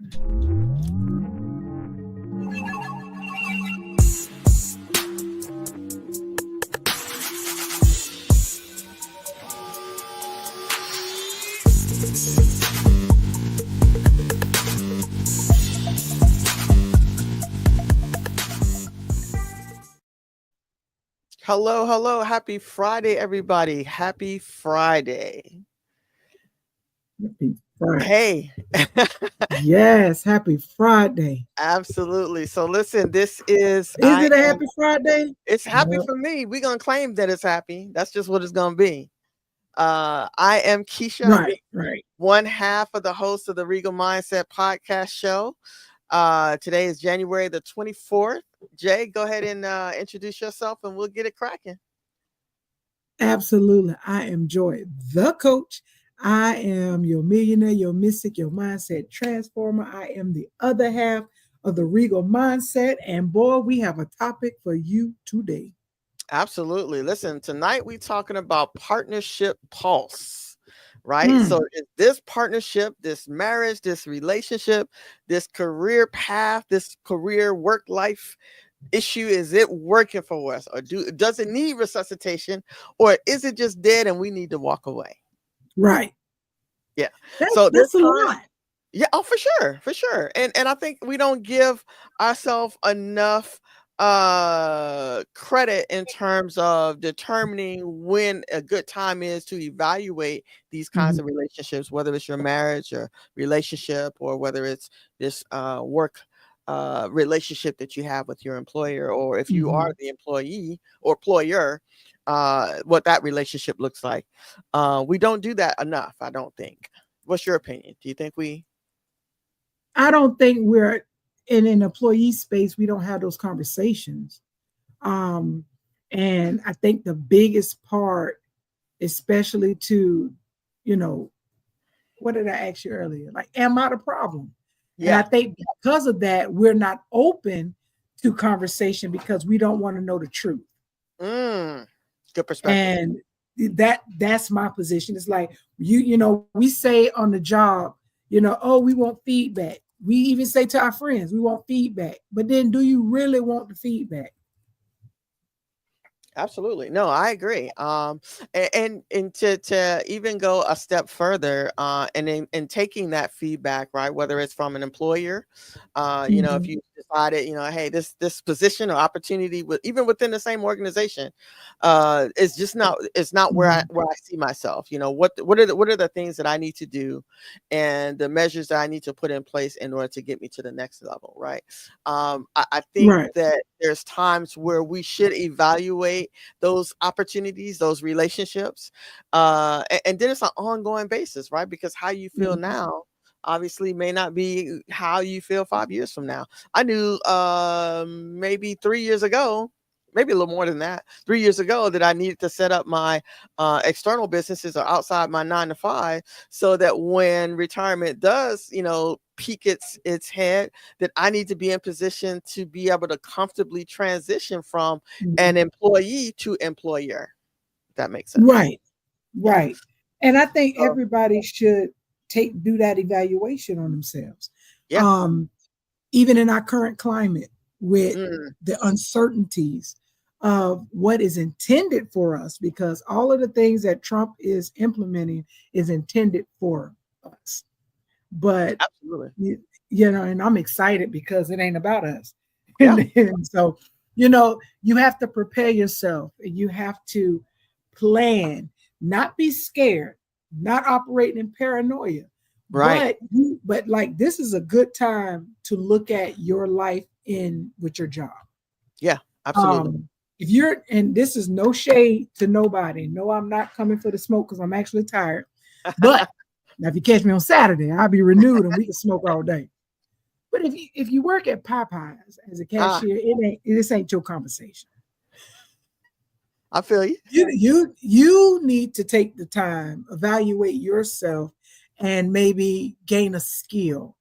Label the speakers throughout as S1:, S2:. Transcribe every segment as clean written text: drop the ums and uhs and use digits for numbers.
S1: Hello, hello. Happy Friday, everybody. Happy Friday.
S2: Happy Friday.
S1: Hey.
S2: Yes, happy Friday.
S1: Absolutely. So listen, this is
S2: Is it a happy Friday?
S1: it's happy
S2: Well,
S1: for me. We're gonna claim that it's happy. That's just what it's gonna be. I am Keisha,
S2: right.
S1: one half of the host of the Regal Mindset podcast show. Today is January the 24th. Jay, go ahead and introduce yourself and we'll get it cracking.
S2: Absolutely. I am Joy, the coach. I am your millionaire, your mystic, your mindset transformer. I am the other half of the Regal Mindset. And boy, we have a topic for you today.
S1: Absolutely. Listen, tonight we're talking about partnership pulse, right? So is this partnership, this marriage, this relationship, this career path, this career work life issue, is it working for us, or does it need resuscitation, or is it just dead and we need to walk away?
S2: Right.
S1: Yeah. So
S2: That's a lot.
S1: Yeah, oh, for sure. And I think we don't give ourselves enough credit in terms of determining when a good time is to evaluate these kinds of relationships, whether it's your marriage or relationship, or whether it's this work relationship that you have with your employer, or if you are the employee or employer, what that relationship looks like. We don't do that enough, I don't think. What's your opinion? Do you think
S2: I don't think we're in an employee space. We don't have those conversations. And I think the biggest part, especially to, what did I ask you earlier? Like, am I the problem? Yeah. And I think because of that, we're not open to conversation because we don't want to know the truth.
S1: Good perspective.
S2: And that's my position. It's like, we say on the job, oh, we want feedback. We even say to our friends, we want feedback. But then do you really want the feedback?
S1: Absolutely. No, I agree. And to even go a step further, and in taking that feedback, right, whether it's from an employer, if you decided, hey, this position or opportunity even within the same organization, it's not where I see myself. What are the things that I need to do, and the measures that I need to put in place in order to get me to the next level, right? I think that there's times where we should evaluate those opportunities, those relationships, and then it's an ongoing basis, right? Because how you feel now obviously may not be how you feel 5 years from now. I knew maybe 3 years ago, maybe a little more than that, 3 years ago, that I needed to set up my external businesses or outside my 9 to 5, so that when retirement does, peak its head, that I need to be in position to be able to comfortably transition from an employee to employer. If that makes sense.
S2: Right. And I think everybody should do that evaluation on themselves.
S1: Yeah.
S2: Even in our current climate, with the uncertainties of what is intended for us, because all of the things that Trump is implementing is intended for us. But
S1: absolutely,
S2: and I'm excited because it ain't about us.
S1: Yeah.
S2: And so, you have to prepare yourself, and you have to plan, not be scared, not operating in paranoia.
S1: Right.
S2: But like, this is a good time to look at your life with your job.
S1: Yeah, absolutely.
S2: If you're, and this is no shade to nobody. No, I'm not coming for the smoke because I'm actually tired. But now, if you catch me on Saturday, I'll be renewed and we can smoke all day. But if you work at Popeyes as a cashier, this ain't your conversation.
S1: I feel you.
S2: You need to take the time, evaluate yourself, and maybe gain a skill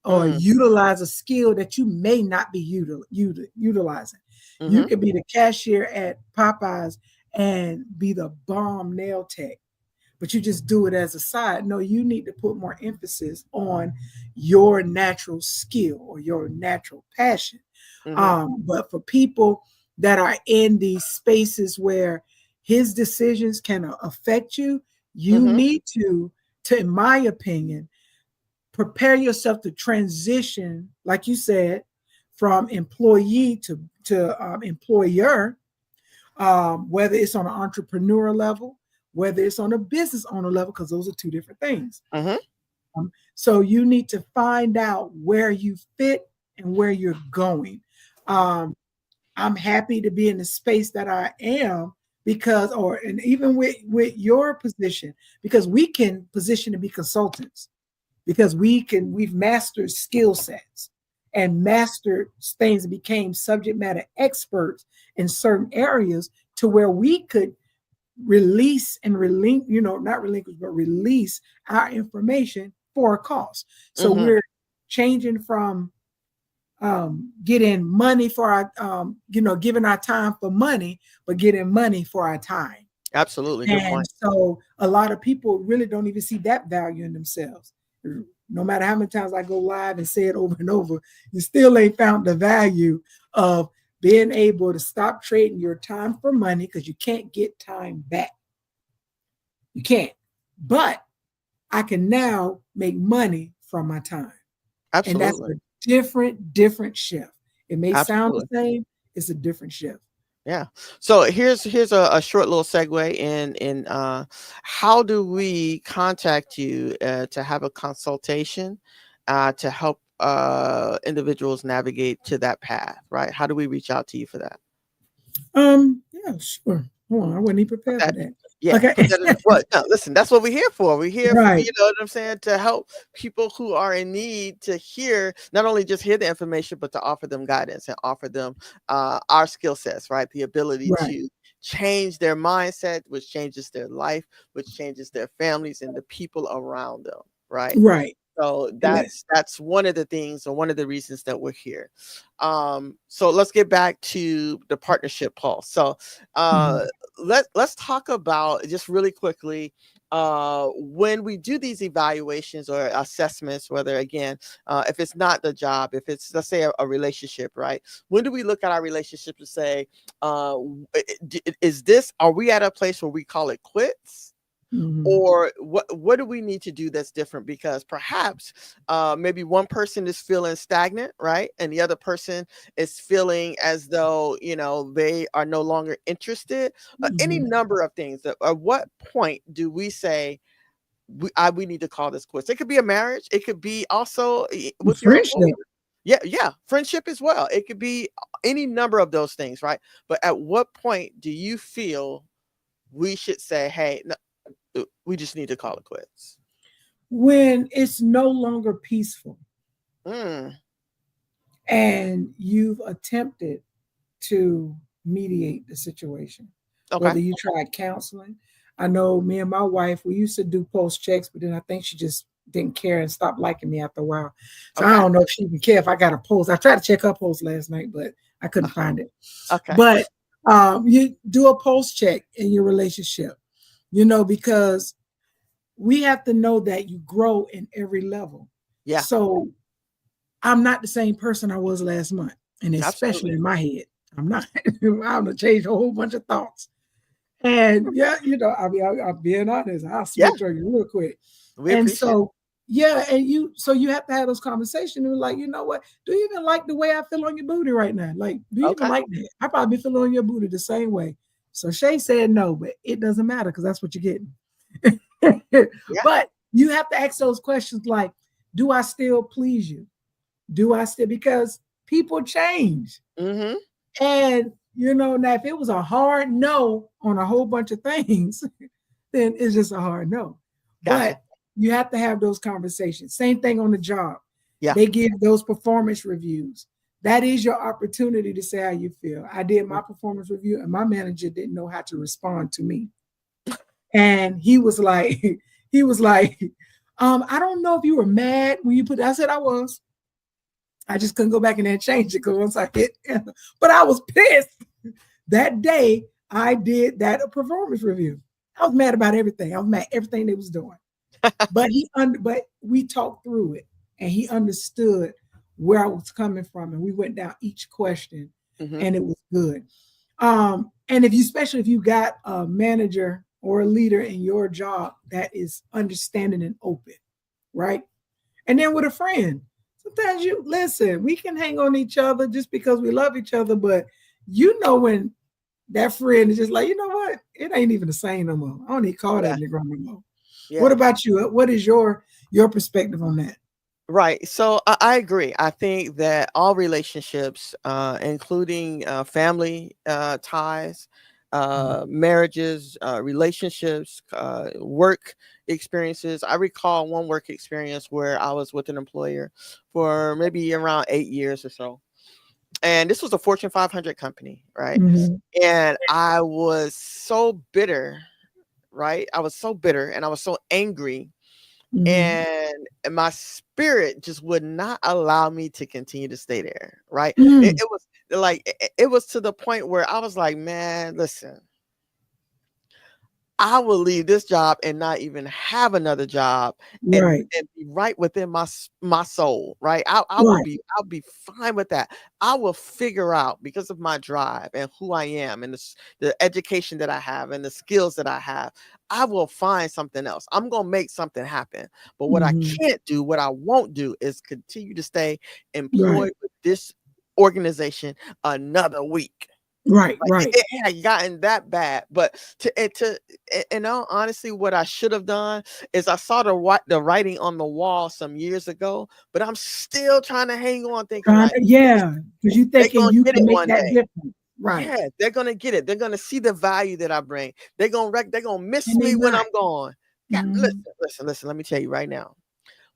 S2: or utilize a skill that you may not be utilizing. You could be the cashier at Popeyes and be the bomb nail tech, but you just do it as a side. No, you need to put more emphasis on your natural skill or your natural passion.
S1: Mm-hmm.
S2: But for people that are in these spaces where his decisions can affect you, you
S1: Mm-hmm.
S2: need to, in my opinion, prepare yourself to transition, like you said, from employee to employer, whether it's on an entrepreneur level, whether it's on a business owner level, because those are two different things.
S1: Mm-hmm.
S2: So you need to find out where you fit and where you're going. I'm happy to be in the space that I am because, and even with your position, because we can position to be consultants because we've mastered skill sets and mastered things and became subject matter experts in certain areas to where we could release and not relinquish, but release our information for a cost. So
S1: Mm-hmm.
S2: we're changing from getting money for our, giving our time for money, but getting money for our time.
S1: Absolutely. Good
S2: And
S1: point.
S2: so a lot of people really don't even see that value in themselves. No matter how many times I go live and say it over and over, you still ain't found the value of being able to stop trading your time for money because you can't get time back. You can't. But I can now make money from my time. And that's
S1: Absolutely.
S2: a different shift. It may sound the
S1: Absolutely.
S2: same, it's a different shift.
S1: Yeah. So here's a short little segue in how do we contact you to have a consultation to help individuals navigate to that path, right? How do we reach out to you for that?
S2: Yeah, sure. Hold on, I wasn't even
S1: Put
S2: prepared for
S1: that,
S2: that.
S1: yeah,
S2: Okay.
S1: put that in. Well, no, listen, that's what we're here for. We're here for,
S2: Right,
S1: you know what I'm saying, to help people who are in need to hear, not only just hear the information, but to offer them guidance and offer them our skill sets, right? The ability
S2: right,
S1: to change their mindset, which changes their life, which changes their families and the people around them, right?
S2: right.
S1: So
S2: Yeah.
S1: that's one of the things or one of the reasons that we're here. So let's get back to the partnership, Paul. So
S2: Mhm.
S1: uh let's talk about just really quickly when we do these evaluations or assessments, whether again if it's not the job, if it's, let's say, a relationship, right? When do we look at our relationship to say is this, are we at a place where we call it quits,
S2: Mhm.
S1: or what do we need to do that's different? Because perhaps maybe one person is feeling stagnant, right, and the other person is feeling as though, you know, they are no longer interested. Any
S2: Mhm.
S1: number of things that, at what point do we say we need to call this quits? It could be a marriage, it could be also with your employer.
S2: Friendship.
S1: Yeah, yeah, friendship as well. It could be any number of those things, right? But at what point do you feel we should say, hey, no, we just need to call it quits?
S2: When it's no longer peaceful
S1: Mm,
S2: and you've attempted to mediate the situation,
S1: okay.
S2: whether you tried counseling. I know me and my wife, we used to do post checks, but then I think she just didn't care and stopped liking me after a while. So I
S1: Okay.
S2: don't know if she even care if I got a post. I tried to check her post last night, but I couldn't find it.
S1: Okay.
S2: But you do a post check in your relationship, because we have to know that you grow in every level.
S1: Yeah.
S2: So I'm not the same person I was last month, and especially
S1: Absolutely.
S2: in my head, I'm not. I'm gonna change a whole bunch of thoughts. And yeah, I'll being honest, I'll
S1: Yeah.
S2: switch on you real quick.
S1: We
S2: And
S1: appreciate it.
S2: so, yeah, so you have to have those conversations. And like, you know what? Do you even like the way I feel on your booty right now? Like, do you even
S1: Okay.
S2: like that? I probably feel on your booty the same way. So Shay said no, but it doesn't matter because that's what you're getting.
S1: Yeah.
S2: But you have to ask those questions like, do I still please you? Do I still, because people change.
S1: Mm-hmm.
S2: And now if it was a hard no on a whole bunch of things, then it's just a hard no.
S1: Gotcha.
S2: But you have to have those conversations. Same thing on the job.
S1: Yeah.
S2: They give those performance reviews. That is your opportunity to say how you feel. I did my performance review and my manager didn't know how to respond to me. And he was like, he was like, I don't know if you were mad when you put it. I said I was. I just couldn't go back in there and change it because once I hit enter, but I was pissed. That day I did that performance review. I was mad about everything. I was mad everything they was doing. But we talked through it, and he understood where I was coming from, and we went down each question,
S1: Mm-hmm.
S2: and it was good. And if you, especially if you got a manager or a leader in your job that is understanding and open, right? And then with a friend, sometimes you listen, we can hang on each other just because we love each other, but when that friend is just like, you know what, it ain't even the same no more. I don't even call that
S1: Yeah.
S2: nigga no more. What
S1: Yeah.
S2: about you? What is your perspective on that?
S1: Right. So I agree. I think that all relationships, including family ties, marriages, relationships, work experiences. I recall one work experience where I was with an employer for maybe around 8 years or so. And this was a Fortune 500 company, right?
S2: Mm-hmm.
S1: And I was so bitter, right? I was so bitter and I was so angry,
S2: Mm-hmm.
S1: and my spirit just would not allow me to continue to stay there, right?
S2: Mm.
S1: It was like it was to the point where I was like, man, listen, I will leave this job and not even have another job,
S2: Right,
S1: and be right within my soul, right?
S2: right.
S1: I'll be fine with that. I will figure out, because of my drive and who I am and the education that I have and the skills that I have, I will find something else. I'm gonna make something happen. But what I
S2: Mm-hmm.
S1: can't do, what I won't do, is continue to stay
S2: Right,
S1: employed with this organization another week.
S2: right,
S1: Like
S2: right.
S1: it had gotten that bad. But in all honesty, what I should have done is I saw the writing on the wall some years ago, but I'm still trying to hang on, thinking
S2: Trying
S1: like,
S2: to, yeah, because you
S1: they're
S2: thinking
S1: gonna
S2: you
S1: get
S2: can
S1: it
S2: make
S1: one
S2: that
S1: day.
S2: difference. Right.
S1: Yeah, they're gonna get it. They're gonna see the value that I bring. They're gonna miss
S2: And they
S1: me when
S2: not.
S1: I'm gone. God,
S2: Mm-hmm.
S1: listen. Let me tell you right now.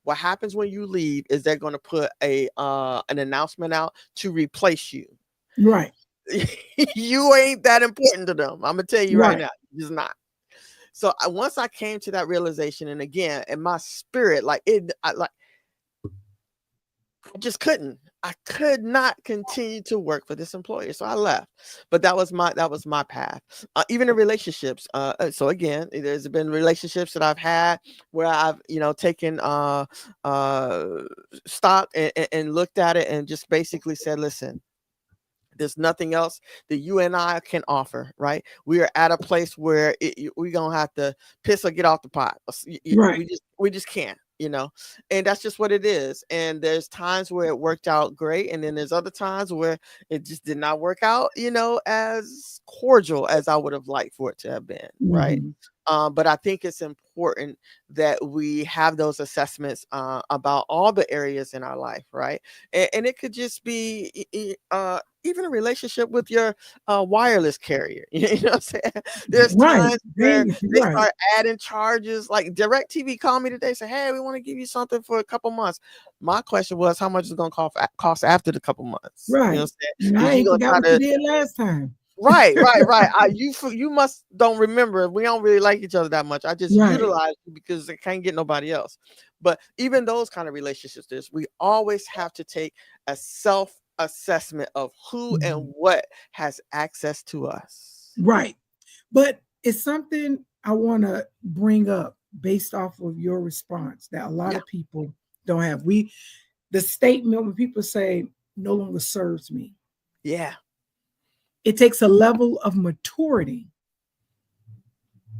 S1: What happens when you leave is they're gonna put a an announcement out to replace you.
S2: Right,
S1: You ain't that important to them. I'm gonna tell you right
S2: right.
S1: now, it's not. So once I came to that realization, and again, in my spirit, I just couldn't. I could not continue to work for this employer, so I left. But that was my path. Even in relationships. So again, there's been relationships that I've had where I've taken uh stock and looked at it and just basically said, listen, there's nothing else that you and I can offer, right? We are at a place where we're gonna have to piss or get off the pot.
S2: Right.
S1: We just can't, and that's just what it is. And there's times where it worked out great, and then there's other times where it just did not work out, as cordial as I would have liked for it to have been, right?
S2: Mm-hmm.
S1: But I think it's important that we have those assessments about all the areas in our life, right? And it could just be even a relationship with your wireless carrier. You know what I'm saying? There's
S2: Right.
S1: times where
S2: Dang,
S1: they
S2: right.
S1: start adding charges. Like DirecTV called me today, say, "Hey, we want to give you something for a couple months." My question was, how much is it going to cost after the couple months? You know
S2: Right.
S1: what I'm saying?
S2: And I
S1: Because you're
S2: ain't
S1: going to
S2: forgot
S1: try
S2: what you
S1: to.
S2: did last time.
S1: Right. You must don't remember. We don't really like each other that much. I just
S2: Right.
S1: utilize you because I can't get nobody else. But even those kind of relationships, we always have to take a self assessment of who and
S2: Mhm.
S1: what has access to us.
S2: Right. But it's something I want to bring up based off of your response that a lot
S1: Yeah.
S2: of people don't have. The statement when people say no longer serves me,
S1: Yeah.
S2: it takes a level of maturity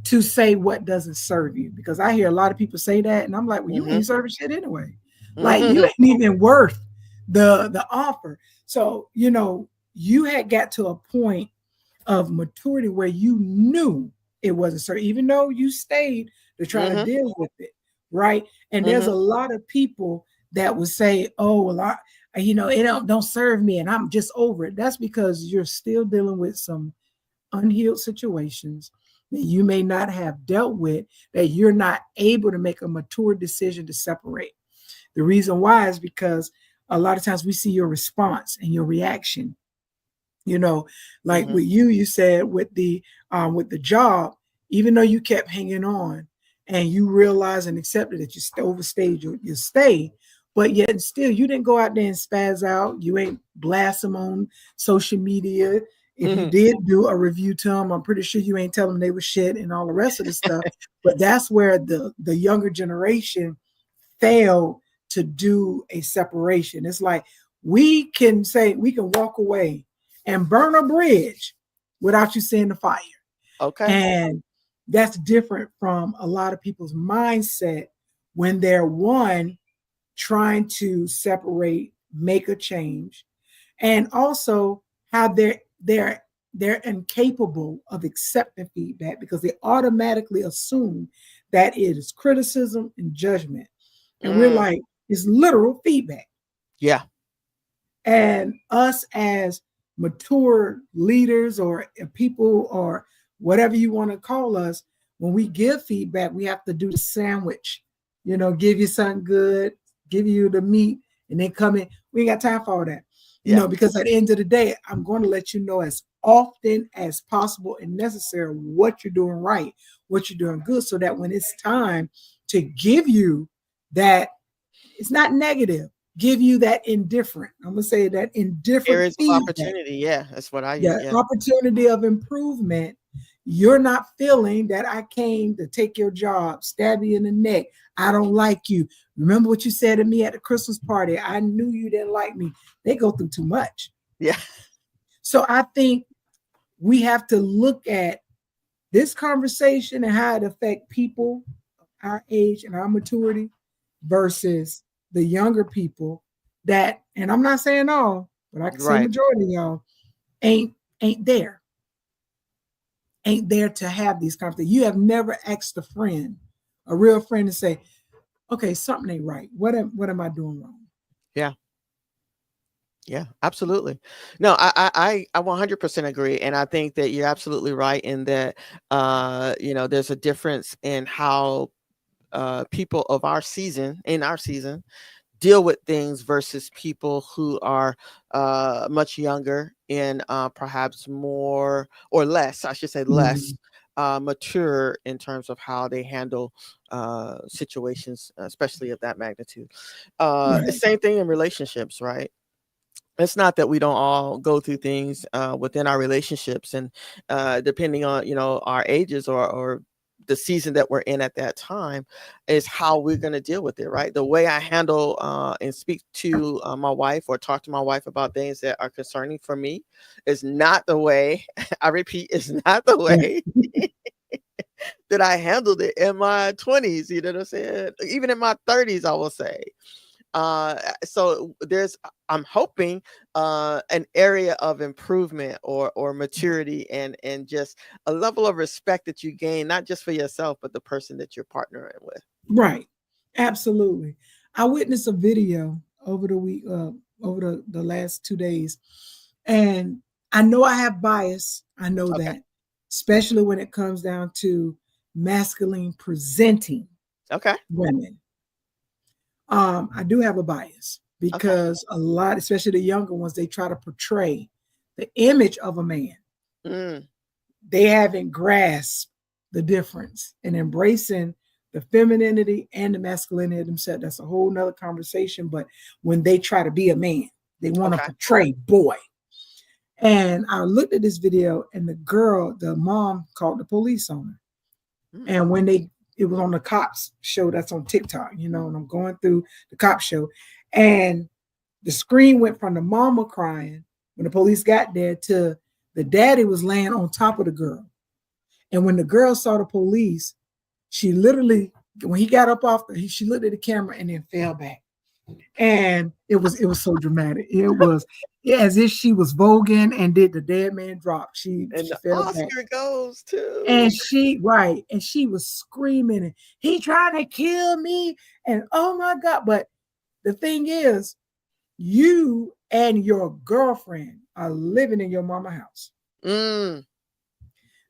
S2: to say what doesn't serve you. Because I hear a lot of people say that, and I'm like, well, you
S1: Hmm.
S2: ain't serving shit anyway. Like you
S1: Hmm.
S2: ain't even worth the offer. So, you had got to a point of maturity where you knew it wasn't certain, even though you stayed to try to
S1: Hmm.
S2: deal with it, right? And there's
S1: Hmm.
S2: a lot of people that would say, "Oh, well, it don't serve me, and I'm just over it." That's because you're still dealing with some unhealed situations that you may not have dealt with, that you're not able to make a mature decision to separate. The reason why is because a lot of times we see your response and your reaction, you know like
S1: Hmm.
S2: with you said with the job, even though you kept hanging on and you realized and accepted that you overstayed your stay, but yet and still you didn't go out there and spaz out. You ain't blast them on social media If you did do a review to them, I'm pretty sure you ain't telling them they were shit and all the rest of the stuff. But that's where the younger generation failed to do a separation. It's like we can walk away and burn a bridge without you seeing the fire.
S1: Okay.
S2: And that's different from a lot of people's mindset when they're trying to separate, make a change, and also how they're incapable of accepting feedback because they automatically assume that it is criticism and judgment. And we're like, it's literal feedback.
S1: Yeah.
S2: And us as mature leaders or people or whatever you want to call us, when we give feedback, we have to do the sandwich, give you something good, give you the meat, and then come in. We ain't got time for all that. Because at the end of the day, I'm going to let you know as often as possible and necessary what you're doing right, what you're doing good, so that when it's time to give you that, it's not negative, give you that indifferent. I'm going to say that indifferent
S1: areas of opportunity. Yeah, that's what I use. Yeah.
S2: Opportunity of improvement. You're not feeling that I came to take your job, stab you in the neck. I don't like you. Remember what you said to me at the Christmas party? I knew you didn't like me. They go through too much.
S1: Yeah.
S2: So I think we have to look at this conversation and how it affects people our age and our maturity versus the younger people that, and I'm not saying all, but I can say majority of y'all ain't there to have these conversations. You have never asked a real friend, to say, okay, something ain't right. What am I doing wrong?
S1: Yeah. Yeah, absolutely. No, I 100% agree. And I think that you're absolutely right in that, there's a difference in how people of our season, deal with things versus people who are much younger and perhaps more or less, I should say less, mature in terms of how they handle situations, especially of that magnitude. Same thing in relationships, right? It's not that we don't all go through things within our relationships, and depending on our ages or the season that we're in at that time, is how we're going to deal with it, right? The way I handle and speak to my wife or talk to my wife about things that are concerning for me is not the way I repeat, is not the way that I handled it in my 20s. You know what I'm saying? Even in my 30s, I will say. So I'm hoping an area of improvement or maturity and just a level of respect that you gain, not just for yourself, but the person that you're partnering with.
S2: Right. Absolutely. I witnessed a video over the week, over the last 2 days, and I know I have bias. I know that, especially when it comes down to masculine presenting women. I do have a bias because a lot, especially the younger ones, they try to portray the image of a man. They haven't grasped the difference in embracing the femininity and the masculinity of themselves. That's a whole nother conversation. But when they try to be a man, they want to portray boy. And I looked at this video, and the mom called the police on her. And when it was on the cops show that's on TikTok, and I'm going through the cop show, and the screen went from the mama crying when the police got there to the daddy was laying on top of the girl. And when the girl saw the police, she literally, when he got up she looked at the camera and then fell back. And it was so dramatic. It was as if she was voguing and did the dead man drop. She fell
S1: Oscar
S2: back.
S1: Goes too.
S2: And she was screaming, and he trying to kill me. And oh my God. But the thing is, you and your girlfriend are living in your mama house.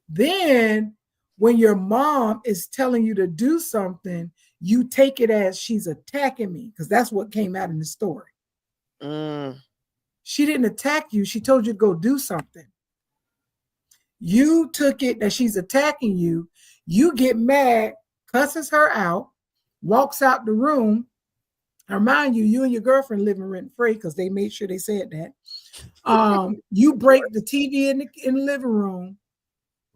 S2: Then when your mom is telling you to do something, you take it as she's attacking me, because that's what came out in the story. She didn't attack you. She told you to go do something. You took it that she's attacking you. You get mad, cusses her out, walks out the room. I remind you, you and your girlfriend living rent free, because they made sure they said that. You break the TV in the living room.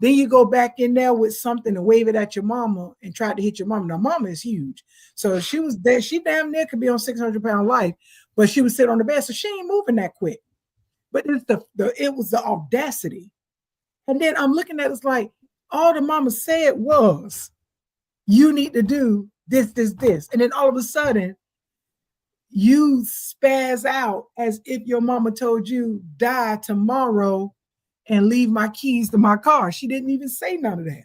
S2: Then you go back in there with something and wave it at your mama and try to hit your mama. Now, mama is huge. So she was there. She damn near could be on 600-pound life, but she would sit on the bed. So she ain't moving that quick. But it's it was the audacity. And then I'm looking at it, it's like all the mama said was, you need to do this, this, this. And then all of a sudden, you spaz out as if your mama told you, die tomorrow and leave my keys to my car. She didn't even say none of that.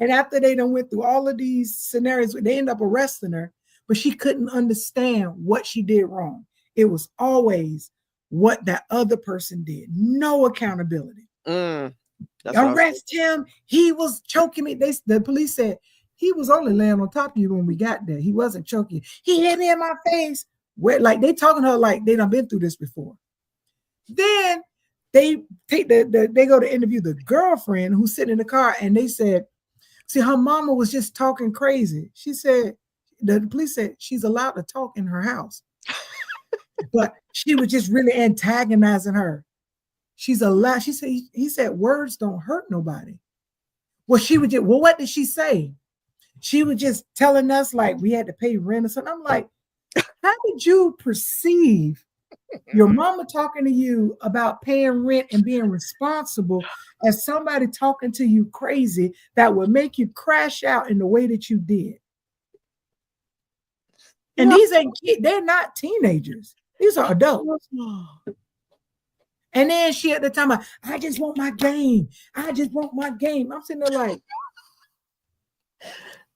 S2: And after they done went through all of these scenarios, they end up arresting her, but she couldn't understand what she did wrong. It was always what that other person did. No accountability. Arrest him. He was choking me. The police said, he was only laying on top of you when we got there. He wasn't choking. He hit me in my face. Where, like, they talking to her like they done been through this before. Then they take they go to interview the girlfriend who's sitting in the car, and they said, see, her mama was just talking crazy. She said, the police said she's allowed to talk in her house, but she was just really antagonizing her. She's allowed. She said, he said, words don't hurt nobody. Well, she would just, well, what did she say? She was just telling us like we had to pay rent or something. I'm like, how did you perceive your mama talking to you about paying rent and being responsible as somebody talking to you crazy that would make you crash out in the way that you did? And these ain't kids, they're not teenagers. These are adults. And then she at the time, I just want my game. I just want my game. I'm sitting there like,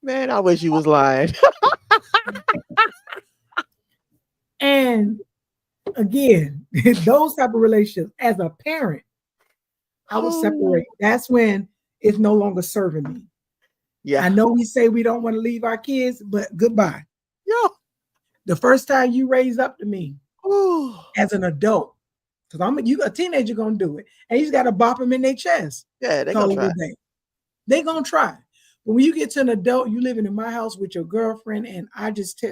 S1: man, I wish you was lying.
S2: And again, those type of relationships, as a parent, I will separate. That's when it's no longer serving me. Yeah. I know we say we don't want to leave our kids, but goodbye.
S1: Yeah.
S2: The first time you raise up to me as an adult, because a teenager gonna do it, and you just gotta bop them in their chest.
S1: Yeah, they gonna try.
S2: They gonna try. But when you get to an adult, you living in my house with your girlfriend, and I just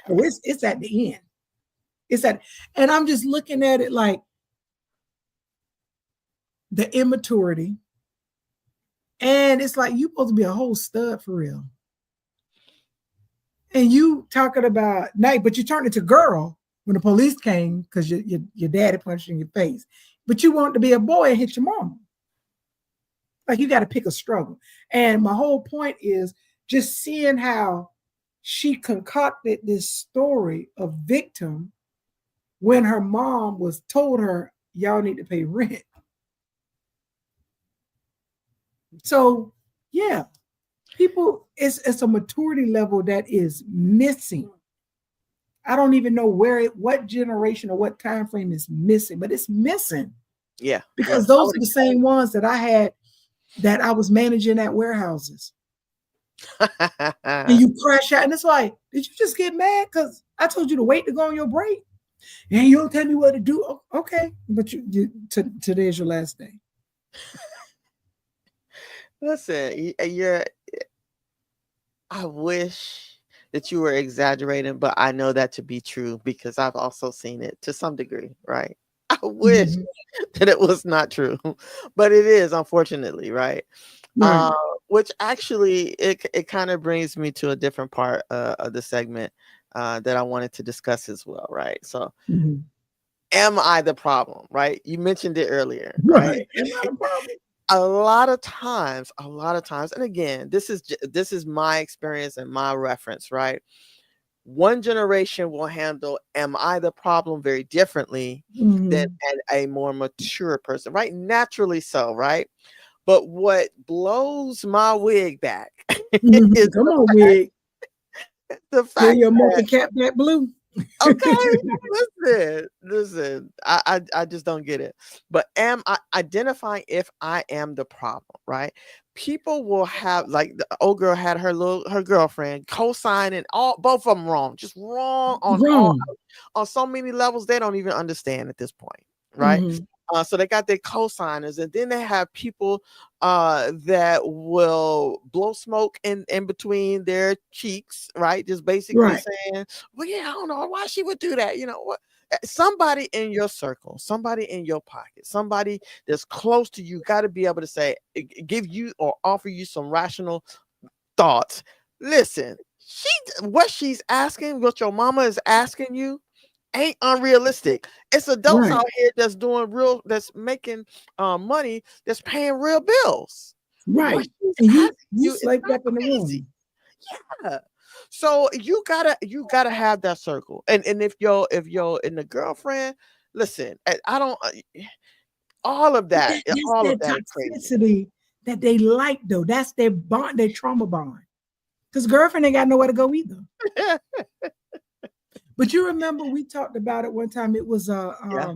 S2: it's at the end. And I'm just looking at it like the immaturity. And it's like, you supposed to be a whole stud for real. And you talking about night, but you turned into girl when the police came because your daddy punched you in your face. But you want to be a boy and hit your mama. Like, you got to pick a struggle. And my whole point is just seeing how she concocted this story of victim when her mom was told her, y'all need to pay rent. So, yeah, people, it's a maturity level that is missing. I don't even know what generation or what time frame is missing, but it's missing.
S1: Yeah.
S2: Because those are the same ones that I had that I was managing at warehouses. And you crash out, and it's like, did you just get mad because I told you to wait to go on your break? And you don't tell me what to do. Okay, but today's your last day.
S1: Listen, I wish that you were exaggerating, but I know that to be true because I've also seen it to some degree, right? I wish that it was not true, but it is, unfortunately, right? Which actually, it kind of brings me to a different part of the segment that I wanted to discuss as well, right? So, am I the problem, right? You mentioned it earlier, right?
S2: Am I the problem?
S1: A lot of times, and again, this is my experience and my reference, right? One generation will handle am I the problem very differently than a more mature person, right? Naturally so, right? But what blows my wig back is
S2: come on, wig.
S1: The fact
S2: your mocha cap that blue.
S1: Okay, listen. I just don't get it. But am I identifying if I am the problem, right? People will have, like, the old girl had her girlfriend co-signing both of them wrong, just wrong on so many levels they don't even understand at this point, right? So they got their co-signers, and then they have people that will blow smoke in between their cheeks, right? Just basically
S2: Right.
S1: saying, "Well, yeah, I don't know why she would do that." You know what? Somebody in your circle, somebody in your pocket, somebody that's close to you, got to be able to say, give you or offer you some rational thoughts. Listen, what she's asking, what your mama is asking you, ain't unrealistic. It's adults
S2: Right.
S1: out here that's making money, that's paying real bills. What
S2: Right.
S1: she's
S2: And
S1: asking
S2: you
S1: you is
S2: slept
S1: not
S2: up in the
S1: crazy.
S2: room.
S1: Yeah. So you gotta have that circle. And if you're in the girlfriend, listen, I don't all of that,
S2: That's
S1: all of
S2: that
S1: that is crazy.
S2: toxicity that they like, though. That's their bond, their trauma bond. Because girlfriend ain't got nowhere to go either. But you remember we talked about it one time. It was
S1: Yeah.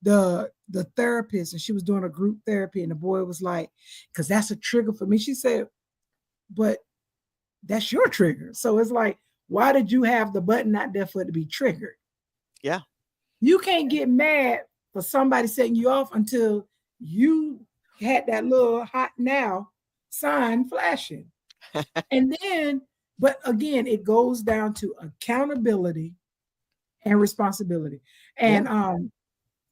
S2: the therapist, and she was doing a group therapy, and the boy was like, because that's a trigger for me. She said, but that's your trigger. So it's like, why did you have the button out there for it to be triggered?
S1: Yeah.
S2: You can't get mad for somebody setting you off until you had that little hot now sign flashing. And then, but again, it goes down to accountability and responsibility.
S1: Yeah.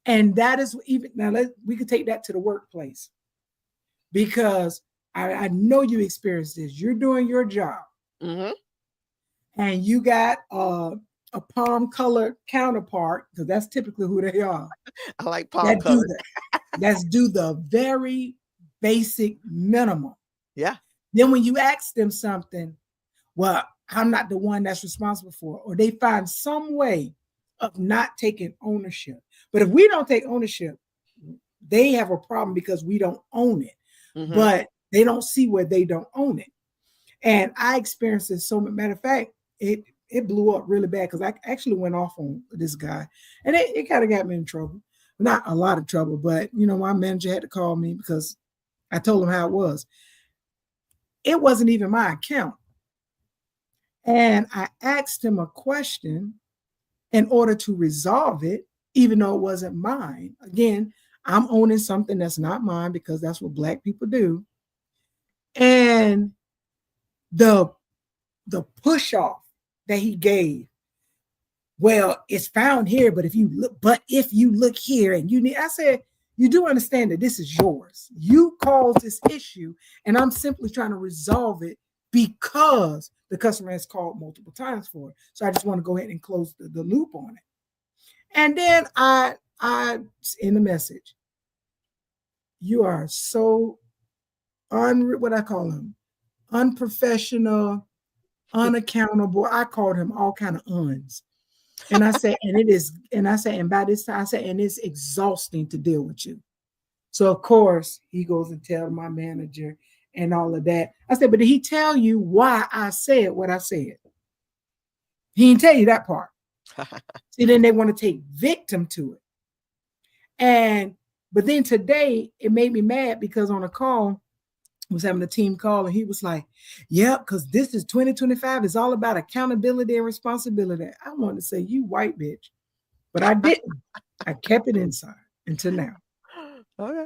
S2: And that is even now we could take that to the workplace, because I know you experienced this. You're doing your job
S1: Mm-hmm.
S2: and you got a palm color counterpart, because that's typically who they are,
S1: I like palm
S2: that do
S1: colors.
S2: the that's do the very basic minimum.
S1: Yeah.
S2: Then when you ask them something, well, I'm not the one that's responsible for it, or they find some way of not taking ownership. But if we don't take ownership, they have a problem because we don't own it.
S1: Mm-hmm.
S2: But they don't see where they don't own it. And I experienced it so much. Matter of fact, it blew up really bad because I actually went off on this guy, and it kind of got me in trouble. Not a lot of trouble, but my manager had to call me because I told him how it was. It wasn't even my account. And I asked him a question in order to resolve it, even though it wasn't mine. Again, I'm owning something that's not mine because that's what Black people do. And the push off that he gave, well, it's found here, but if you look here and I said, you do understand that this is yours. You caused this issue, and I'm simply trying to resolve it because the customer has called multiple times for it. So I just want to go ahead and close the loop on it. And then I in the message, you are so what I call him, unprofessional, unaccountable. I called him all kind of uns. And I said, and by this time I said, and it's exhausting to deal with you. So of course he goes and tells my manager and all of that. I said, but did he tell you why I said what I said? He didn't tell you that part. See, then they want to take victim to it. But then today it made me mad because on a call, I was having a team call, and he was like, yep, because this is 2025. It's all about accountability and responsibility. I wanted to say, you white bitch, but I didn't. I kept it inside until now.
S1: Okay.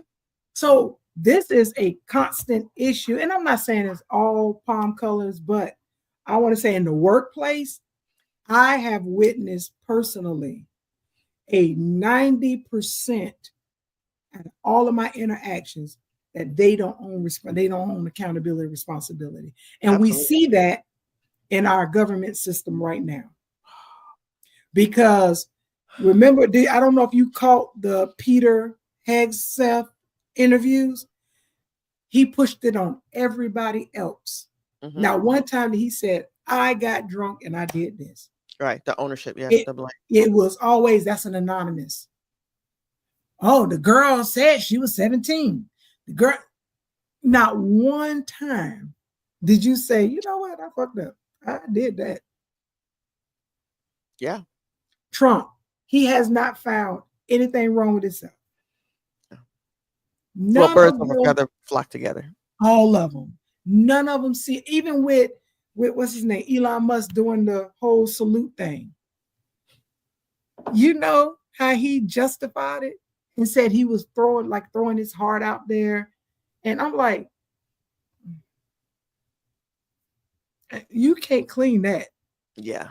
S2: So this is a constant issue. And I'm not saying it's all palm colors, but I want to say in the workplace, I have witnessed personally a 90% of all of my interactions that they don't own accountability and responsibility. And we
S1: Absolutely.
S2: see that in our government system right now. Because remember, I don't know if you caught the Peter Hegseth interviews. He pushed it on everybody else.
S1: Mm-hmm.
S2: Now, one time he said, I got drunk and I did this.
S1: Right. The ownership. Yeah.
S2: It,
S1: The blame.
S2: it was always, that's an anonymous. Oh, the girl said she was 17. The girl, not one time did you say, you know what, I fucked up. I did that.
S1: Yeah.
S2: Trump, he has not found anything wrong with himself.
S1: Well,
S2: None
S1: birds
S2: of
S1: of a
S2: them,
S1: feather flock together.
S2: all of them. None of them see, even with what's his name, Elon Musk doing the whole salute thing. You know how he justified it? and said he was throwing his heart out there. And I'm like, you can't clean that.
S1: Yeah.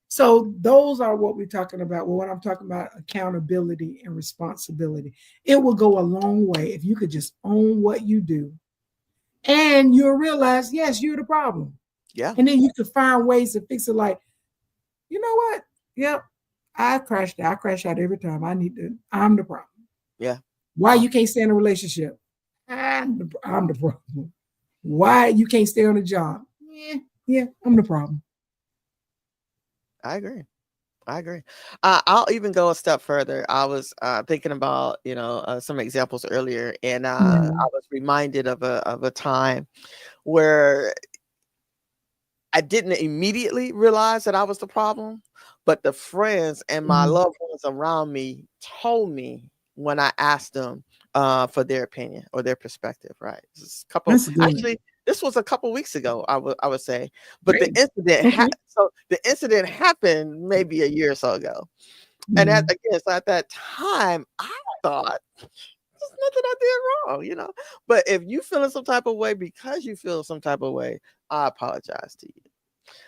S2: So those are what we're talking about. Well, when I'm talking about accountability and responsibility, it will go a long way if you could just own what you do, and you'll realize, yes, you're the problem.
S1: Yeah.
S2: And then you can find ways to fix it. Like, you know what? Yep, I crashed out. I crash out every time. I'm the problem.
S1: Yeah.
S2: Why you can't stay in a relationship? I'm the problem. Why you can't stay on a job? Yeah, I'm the problem.
S1: I agree. I agree. I'll even go a step further. I was thinking about, some examples earlier, and I
S2: Mhm.
S1: was reminded of a time where I didn't immediately realize that I was the problem, but the friends and my
S2: Mhm.
S1: loved ones around me told me when I asked them for their opinion or their perspective. Right?
S2: That's good.
S1: Actually, this was a couple weeks ago. I would say, but
S2: Great. Okay.
S1: the incident happened maybe a year or so ago, and
S2: Mhm.
S1: so at that time, I thought there's nothing I did wrong, But if you feeling some type of way because you feel some type of way, I apologize to you.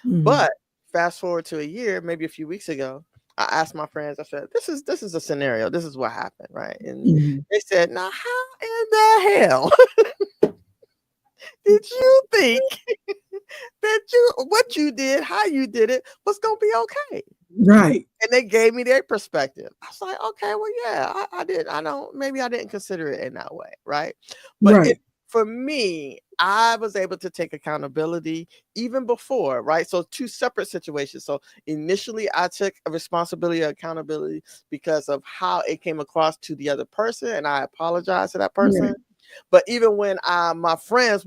S2: Mhm.
S1: But fast forward to a year, maybe a few weeks ago, I asked my friends, I said, this is a scenario. This is what happened, right? And
S2: Mhm.
S1: they said, now how in the hell did you think that what you did, how you did it was gonna be okay?
S2: Right.
S1: And they gave me their perspective. I was like, okay, well, yeah, I did. I know maybe I didn't consider it in that way, right? But
S2: Right.
S1: for me, I was able to take accountability even before, right? So two separate situations. So initially, I took a responsibility, accountability because of how it came across to the other person, and I apologize to that
S2: Right.
S1: person. But even when my friends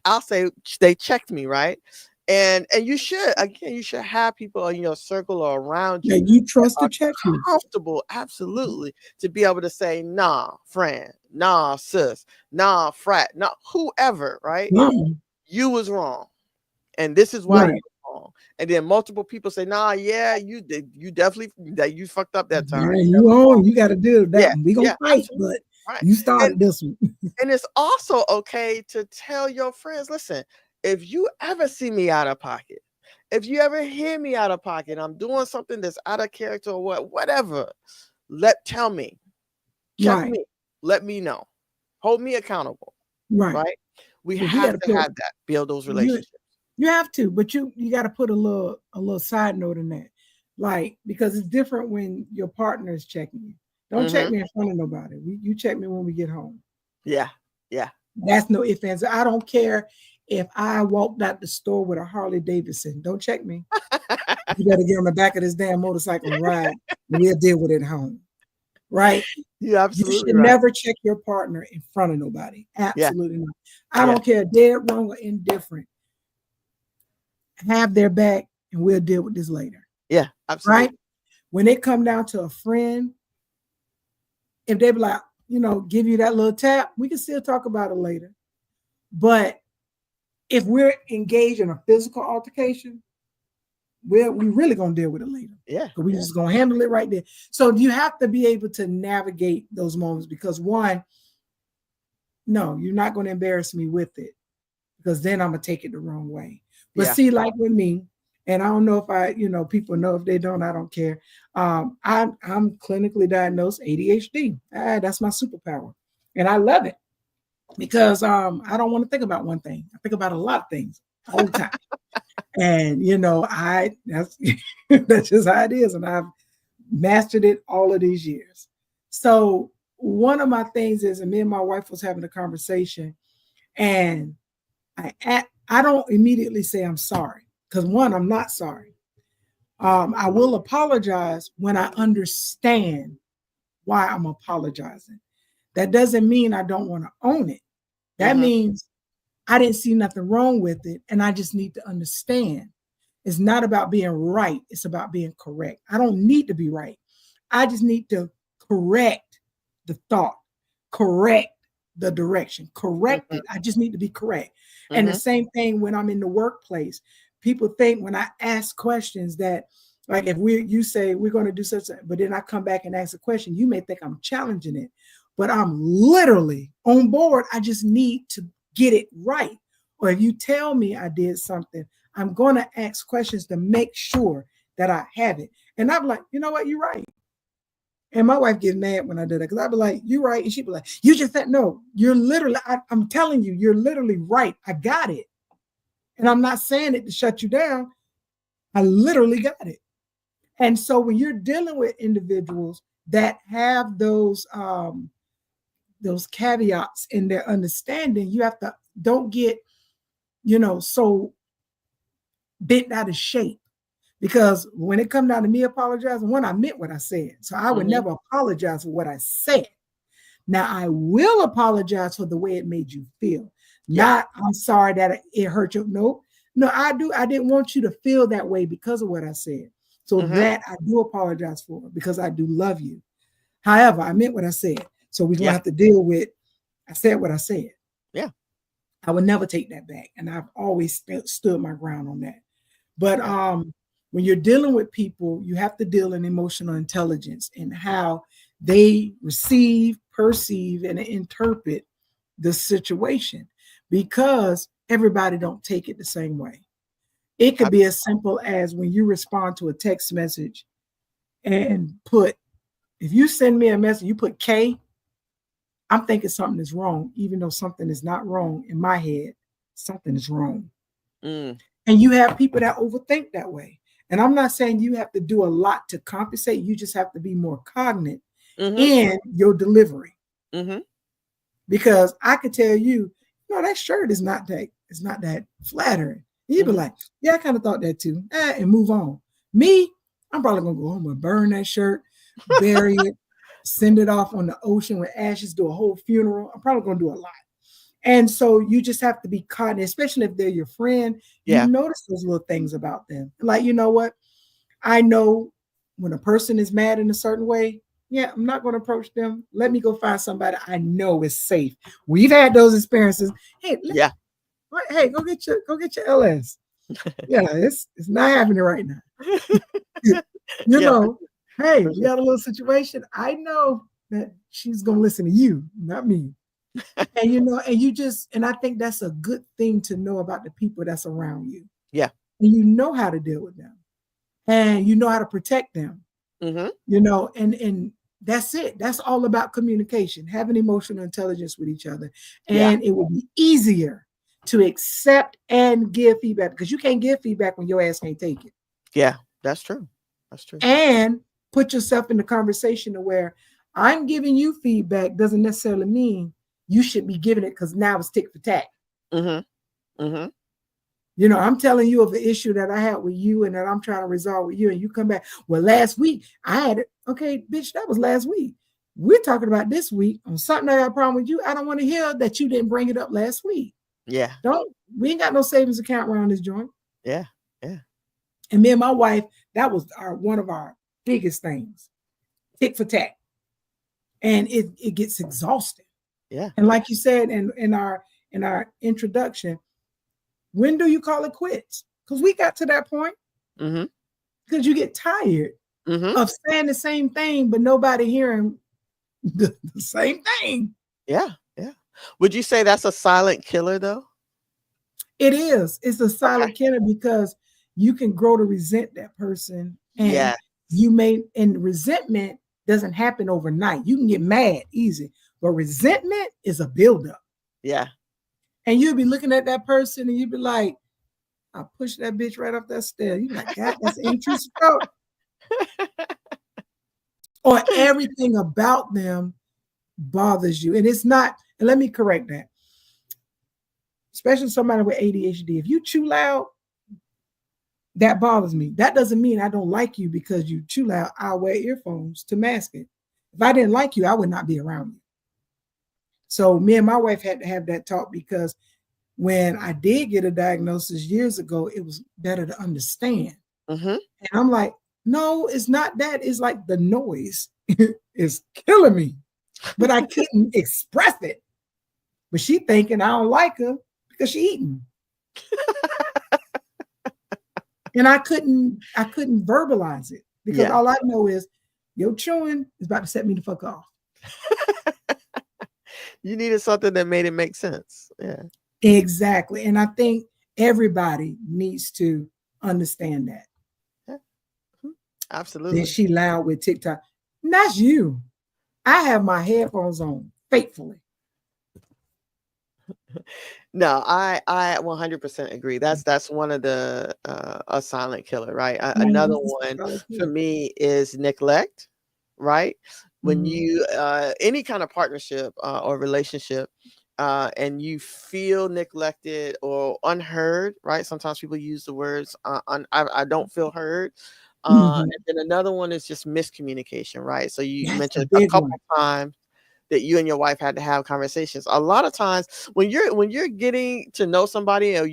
S1: I'll say they checked me, right? And you should have people in your circle or around
S2: That
S1: you
S2: you
S1: that
S2: trust to
S1: are
S2: check you.
S1: comfortable, absolutely, to be able to say, nah, friend, nah, sis, nah, frat, nah, whoever, right?
S2: No.
S1: You was wrong. And this is why you
S2: Right.
S1: were wrong. And then multiple people say, nah, yeah, you definitely that you fucked up that time.
S2: Right.
S1: You
S2: You
S1: definitely wrong.
S2: own. You got to deal with that
S1: Yeah,
S2: one. We gonna
S1: yeah,
S2: fight,
S1: absolutely.
S2: but
S1: Right.
S2: you
S1: And
S2: started this one.
S1: and it's also okay to tell your friends, listen, if you ever see me out of pocket, if you ever hear me out of pocket, I'm doing something that's out of character or whatever, tell me, check
S2: Right.
S1: me, let me know, hold me accountable,
S2: Right.
S1: right? We
S2: But we
S1: have
S2: got to
S1: to
S2: put
S1: have that, build those
S2: you.
S1: relationships.
S2: You have to, but you got to put a little side note in that, like, because it's different when your partner is checking you. Don't check
S1: Mm-hmm.
S2: me in front of nobody. You check me when we get home.
S1: Yeah, yeah.
S2: That's no ifs ands. I don't care if I walked out the store with a Harley Davidson. Don't check me. You better get on the back of this damn motorcycle and ride, and we'll deal with it at home. Right?
S1: You're
S2: You
S1: absolutely
S2: should
S1: right.
S2: never check your partner in front of nobody.
S1: Yeah,
S2: Absolutely not. I
S1: yeah,
S2: don't care, dead, wrong, or indifferent. Have their back, and we'll deal with this later.
S1: yeah,
S2: Right?
S1: absolutely.
S2: When it come down to a friend, if they be like, give you that little tap, we can still talk about it later. But if we're engaged in a physical altercation, we really gonna deal with it later.
S1: Yeah,
S2: Because we
S1: yeah,
S2: just gonna handle it right there. So you have to be able to navigate those moments because one, no, you're not gonna embarrass me with it because then I'm gonna take it the wrong way. But
S1: yeah.
S2: see, like with me, and I don't know if people know. If they don't, I don't care. I'm clinically diagnosed ADHD. That's my superpower, and I love it because I don't want to think about one thing. I think about a lot of things all the time, and I that's that's just how it is, and I've mastered it all of these years. So one of my things is, and me and my wife was having a conversation, and I don't immediately say I'm sorry because one, I'm not sorry. I will apologize when I understand why I'm apologizing. That doesn't mean I don't want to own it. That
S1: Mm-hmm.
S2: means I didn't see nothing wrong with it, and I just need to understand. It's not about being right, it's about being correct. I don't need to be right. I just need to correct the thought, correct the direction, correct
S1: Mm-hmm.
S2: it. I just need to be correct. And the
S1: Mm-hmm.
S2: same thing when I'm in the workplace. People think when I ask questions that Like if you say we're going to do such, but then I come back and ask a question, you may think I'm challenging it, but I'm literally on board. I just need to get it right. Or if you tell me I did something, I'm going to ask questions to make sure that I have it. And I'm like, you know what, you're right. And my wife gets mad when I do that because I'd be like, you're right. And she'd be like, you just said, no, you're literally, I'm telling you, you're literally right. I got it. And I'm not saying it to shut you down. I literally got it. And so when you're dealing with individuals that have those caveats in their understanding, you have to don't get, so bent out of shape. Because when it comes down to me apologizing, one, I meant what I said. So I would never apologize for what I said. Now I will apologize for the way it made you feel. Not, I'm sorry that it hurt you. No, I didn't want you to feel that way because of what I said. So that I do apologize for because I do love you. However, I meant what I said. So we're going to have to deal with, I said what I said.
S1: Yeah.
S2: I would never take that back. And I've always stood my ground on that. But when you're dealing with people, you have to deal in emotional intelligence and how they receive, perceive, and interpret the situation, because everybody don't take it the same way. It could be as simple as when you respond to a text message and if you send me a message, you put K, I'm thinking something is wrong, even though something is not wrong in my head, something is wrong. And you have people that overthink that way. And I'm not saying you have to do a lot to compensate. You just have to be more cognizant in your delivery. Because I could tell you, that shirt is not that flattering. You'd be like, yeah, I kind of thought that too. And move on. Me, I'm probably going to go home and burn that shirt, bury it, send it off on the ocean with ashes, do a whole funeral. I'm probably going to do a lot. And so you just have to be cognizant, especially if they're your friend. You notice those little things about them. Like, you know what? I know when a person is mad in a certain way, I'm not going to approach them. Let me go find somebody I know is safe. We've had those experiences. Hey, go get your LS. It's not happening right now. Hey, we got a little situation. I know that she's going to listen to you, not me. And I think that's a good thing to know about the people that's around you.
S1: Yeah.
S2: And you know how to deal with them. And you know how to protect them. And that's it. That's all about communication, having emotional intelligence with each other. And it will be easier to accept and give feedback, because you can't give feedback when your ass can't take it.
S1: Yeah, that's true. That's true.
S2: And put yourself in the conversation to where I'm giving you feedback doesn't necessarily mean you should be giving it, because now it's tick for tack. I'm telling you of the issue that I had with you and that I'm trying to resolve with you, and you come back, well, last week I had it. Okay, bitch, that was last week. We're talking about this week on something I got a problem with you. I don't want to hear that you didn't bring it up last week.
S1: Yeah.
S2: We ain't got no savings account around this joint.
S1: Yeah. Yeah.
S2: And me and my wife, that was one of our biggest things. Tick for tack. And it gets exhausting.
S1: Yeah.
S2: And like you said in our introduction, when do you call it quits? Because we got to that point. Because you get tired of saying the same thing, but nobody hearing the same thing.
S1: Yeah. Yeah. Would you say that's a silent killer, though?
S2: It is. It's a silent killer, because you can grow to resent that person. And and resentment doesn't happen overnight. You can get mad easy, but resentment is a buildup.
S1: Yeah.
S2: And you'll be looking at that person and you'll be like, I pushed that bitch right off that stair. You're like, God, that's an intrusive thought. Or everything about them bothers you. And it's not, and let me correct that. Especially somebody with ADHD. If you chew loud, that bothers me. That doesn't mean I don't like you because you chew loud. I'll wear earphones to mask it. If I didn't like you, I would not be around you. So me and my wife had to have that talk, because when I did get a diagnosis years ago, it was better to understand. And I'm like, no, it's not that. It's like the noise is killing me, but I couldn't express it. But she thinking I don't like her because she eating. And I couldn't verbalize it because
S1: Yeah.
S2: all I know is your chewing is about to set me the fuck off.
S1: You needed something that made it make sense. Yeah.
S2: Exactly. And I think everybody needs to understand that.
S1: Yeah. Mhm.
S2: Then
S1: Absolutely.
S2: she loud with TikTok. And that's you. I have my headphones on faithfully.
S1: No, I 100% agree. That's one of the a silent killer, right? Another one for me is neglect, right? When
S2: Mhm.
S1: you any kind of partnership or relationship and you feel neglected or unheard, right? Sometimes people use the words I don't feel heard.
S2: Mhm.
S1: And then another one is just miscommunication, right? So you
S2: That's the
S1: mentioned a
S2: big one.
S1: couple times that you and your wife had to have conversations. A lot of times when you're getting to know somebody or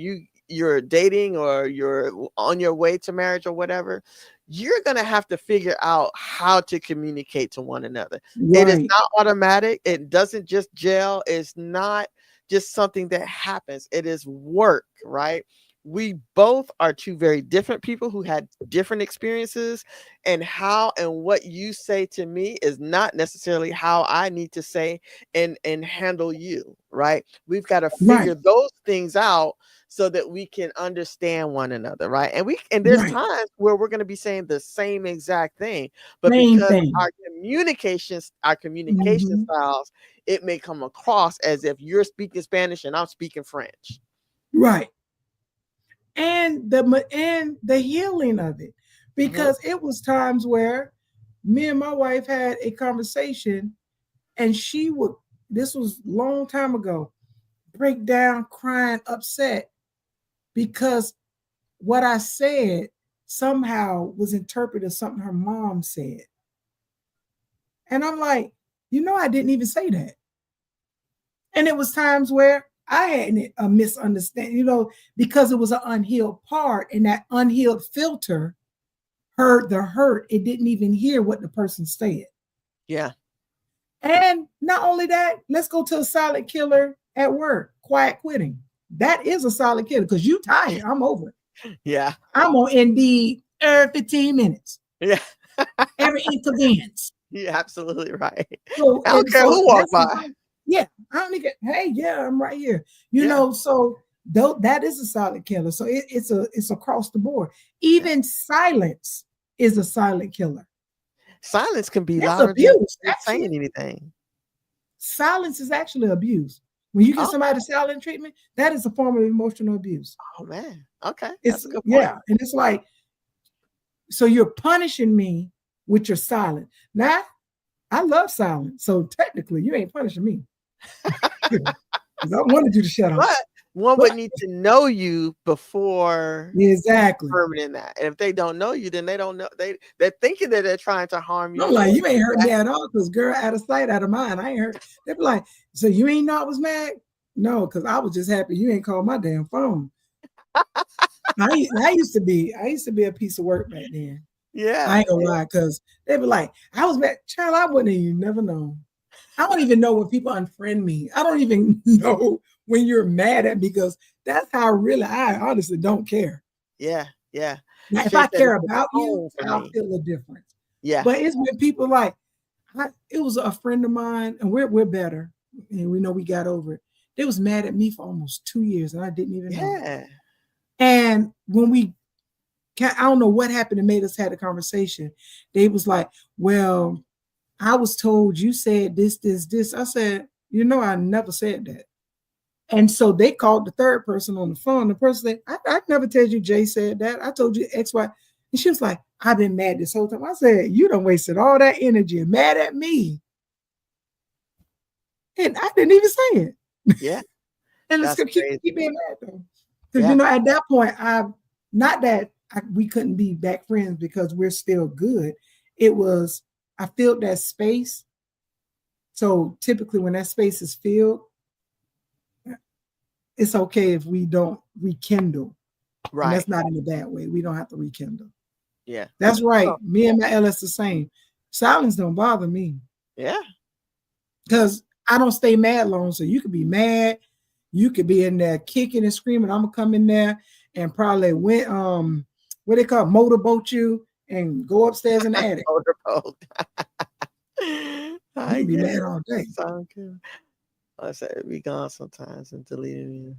S1: you're dating or you're on your way to marriage or whatever, you're going to have to figure out how to communicate to one another. It is
S2: Right.
S1: not automatic. It doesn't just gel. It's not just something that happens. It is work, right? We both are two very different people who had different experiences, and how and what you say to me is not necessarily how I need to say and handle you, right? We've got to
S2: Right.
S1: figure those things out so that we can understand one another, right? And there's
S2: Right.
S1: times where we're going to be saying the same exact thing, but
S2: Same
S1: because
S2: thing.
S1: our communication
S2: Mhm.
S1: styles, it may come across as if you're speaking Spanish and I'm speaking French.
S2: Right. And the healing of it.
S1: Mhm.
S2: Because it was times where me and my wife had a conversation and she would, this was a long time ago, break down crying upset because what I said somehow was interpreted as something her mom said. And I'm like, I didn't even say that. And it was times where I had a misunderstanding, because it was an unhealed part, and that unhealed filter heard the hurt. It didn't even hear what the person said.
S1: Yeah.
S2: And not only that, let's go to a silent killer at work, quiet quitting. That is a silent killer because you tired. I'm over it.
S1: Yeah.
S2: I'm on Indeed every 15 minutes,
S1: Yeah.
S2: every inconvenience.
S1: You're absolutely right.
S2: So
S1: I don't
S2: and
S1: care
S2: so
S1: who walked
S2: that's
S1: by.
S2: yeah. I don't think hey, yeah, I'm right here.
S1: Yeah.
S2: So though that is a silent killer. So it's across the board. Even silence is a silent killer.
S1: Silence can be
S2: That's
S1: louder than
S2: abuse,
S1: saying
S2: actually.
S1: anything.
S2: Silence is actually abuse. When you give
S1: Oh,
S2: somebody silent treatment, that is a form of emotional abuse.
S1: oh man. Okay. That's
S2: It's
S1: a good point.
S2: yeah, and it's like, so you're punishing me with your silence. Now, I love silence. So technically you ain't punishing me. Because I wanted you to shut up.
S1: But one would
S2: But
S1: need to know you before
S2: exactly.
S1: determining that. And if they don't know you, then they don't know they're thinking that they're trying to harm
S2: I'm
S1: you
S2: like,
S1: or
S2: you ain't hurt me at all because, girl, out of sight, out of mind. I ain't hurt. They be like, so you ain't know I was mad? No, because I was just happy you ain't called my damn phone. I used to be a piece of work back then. I
S1: yeah.
S2: ain't gonna lie, because they be like, I was mad. Child, I wouldn't have never known. I don't even know when people unfriend me. I don't even know when you're mad at me because that's how really I honestly don't care.
S1: Yeah. Yeah.
S2: Now, if
S1: Shay
S2: I
S1: said it's
S2: care
S1: the
S2: about you,
S1: tone for
S2: I'll
S1: me.
S2: feel a difference.
S1: Yeah.
S2: But it's when people like, it was a friend of mine, and we're better, and we know we got over it. They was mad at me for almost 2 years, and I didn't even know.
S1: Yeah.
S2: And when I don't know what happened and made us had a conversation. They was like, well, I was told you said this, this, this. I said, I never said that. And so they called the third person on the phone. The person said, I never told you Jay said that. I told you X, Y. And she was like, I've been mad this whole time. I said, you done wasted all that energy and mad at me. And I didn't even say it.
S1: Yeah.
S2: And it's
S1: That's
S2: gonna keep
S1: crazy.
S2: being mad though. Because
S1: Yeah.
S2: at that point, not that we couldn't be back friends because we're still good. It was I filled that space. So typically when that space is filled, it's okay if we don't rekindle. And
S1: Right.
S2: that's not in a bad way. We don't have to rekindle.
S1: Yeah.
S2: That's right.
S1: Oh,
S2: Me and my LS the same. Silence don't bother me
S1: yeah.
S2: because I don't stay mad long. So you could be mad, you could be in there kicking and screaming. I'm gonna come in there and probably what they call motorboat you and go upstairs in the attic.
S1: Motorboat.
S2: You can be
S1: Yeah,
S2: mad all day.
S1: sound good. I said be gone sometimes and delete it.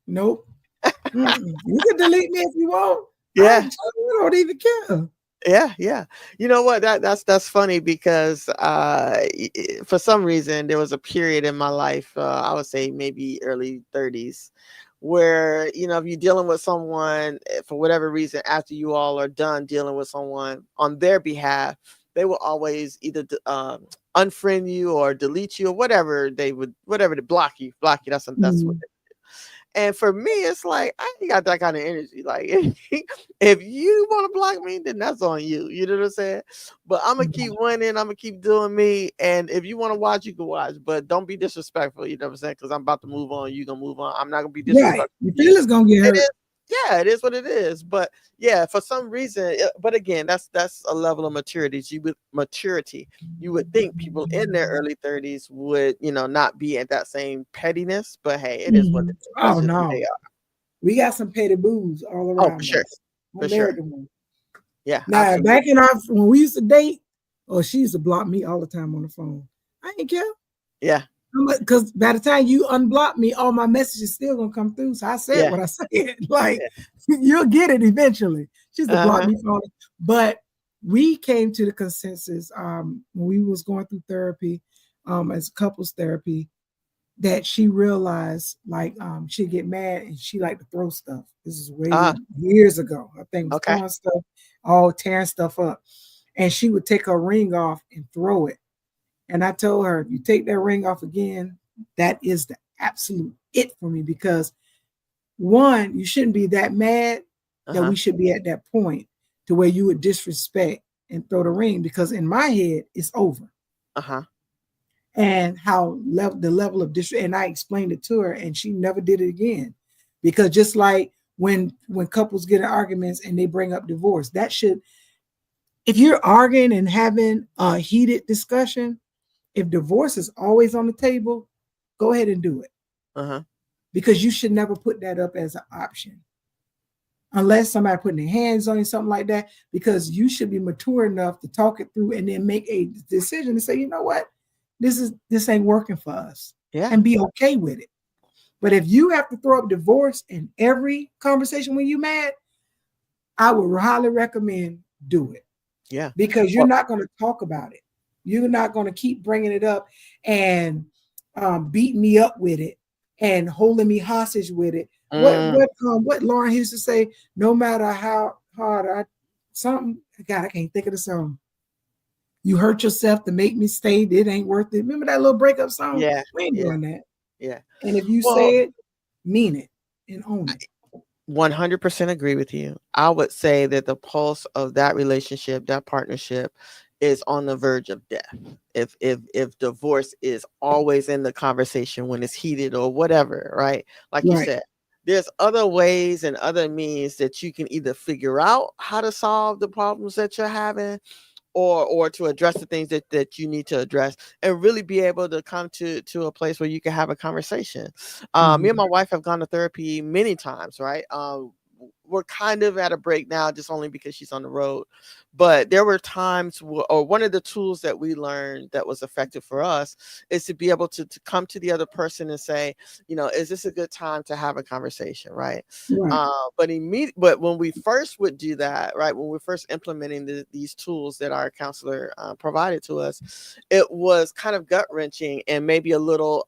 S2: Nope. You can delete me if you want.
S1: Yeah,
S2: You don't even care.
S1: yeah, yeah. You know what? That's funny because for some reason there was a period in my life, I would say maybe early 30s, where if you're dealing with someone for whatever reason, after you all are done dealing with someone on their behalf, they will always either unfriend you or delete you or whatever to block you. That's what.
S2: Mm.
S1: And for me, it's like I ain't got that kind of energy. Like if you want to block me, then that's on you. You know what I'm saying? But I'm gonna keep winning. I'm gonna keep doing me. And if you want to watch, you can watch. But don't be disrespectful. You know what I'm saying? Because I'm about to move on. You gonna move on. I'm not gonna be
S2: Right.
S1: disrespectful
S2: Your
S1: to you.
S2: feelings gonna get
S1: It
S2: hurt.
S1: is. Yeah, it is what it is. But yeah, for some reason, but again, that's a level of maturity. You would think people in their early 30s would not be at that same pettiness. But hey, it is what it is. That's
S2: Oh
S1: just who they
S2: no.
S1: are.
S2: We got some petty booze all
S1: Oh, for
S2: around
S1: sure.
S2: us.
S1: For
S2: I'm married
S1: sure.
S2: to one.
S1: Yeah,
S2: Now,
S1: absolutely.
S2: back in our when we used to date, she used to block me all the time on the phone. I ain't care.
S1: Yeah.
S2: Because by the time you unblock me, all my messages still gonna come through. So I said
S1: Yeah.
S2: what I said. Like
S1: Yeah.
S2: you'll get it eventually. She used to block
S1: Uh-huh.
S2: me for all it. But we came to the consensus when we was going through therapy, as couples therapy, that she realized like she'd get mad and she liked to throw stuff. This is way
S1: Uh,
S2: years ago. I think was
S1: okay.
S2: throwing stuff, all tearing stuff up. And she would take her ring off and throw it. And I told her, if you take that ring off again, that is the absolute it for me. Because one, you shouldn't be that mad that
S1: Uh-huh.
S2: we should be at that point to where you would disrespect and throw the ring. Because in my head, it's over.
S1: Uh-huh.
S2: And how the level of disrespect. And I explained it to her, and she never did it again. Because just like when couples get in arguments and they bring up divorce, that should, if you're arguing and having a heated discussion, if divorce is always on the table, go ahead and do it.
S1: Uh-huh.
S2: Because you should never put that up as an option. Unless somebody putting their hands on you, something like that, because you should be mature enough to talk it through and then make a decision and say, you know what, this ain't working for us,
S1: Yeah.
S2: and be okay with it. But if you have to throw up divorce in every conversation when you mad, I would highly recommend do it.
S1: Yeah.
S2: Because you're
S1: Well,
S2: not going to talk about it. You're not going to keep bringing it up and beating me up with it and holding me hostage with it.
S1: mm,
S2: What Lauren used to say, no matter how hard I can't think of the song. You hurt yourself to make me stay. It ain't worth it. Remember that little breakup song?
S1: yeah.
S2: We ain't
S1: Yeah.
S2: doing that.
S1: Yeah.
S2: And if you
S1: Well,
S2: say it, mean it and own it.
S1: 100% agree with you. I would say that the pulse of that relationship, that partnership is on the verge of death. If divorce is always in the conversation when it's heated or whatever, right? Like you
S2: Right.
S1: said, there's other ways and other means that you can either figure out how to solve the problems that you're having, or to address the things that you need to address, and really be able to come to a place where you can have a conversation. Me and
S2: Mhm.
S1: my wife have gone to therapy many times, right? We're kind of at a break now, just only because she's on the road. But there were times or one of the tools that we learned that was effective for us is to be able to come to the other person and say, is this a good time to have a conversation, right?
S2: Right.
S1: But when we first would do that, right, when we're first implementing these tools that our counselor provided to us, it was kind of gut wrenching and maybe a little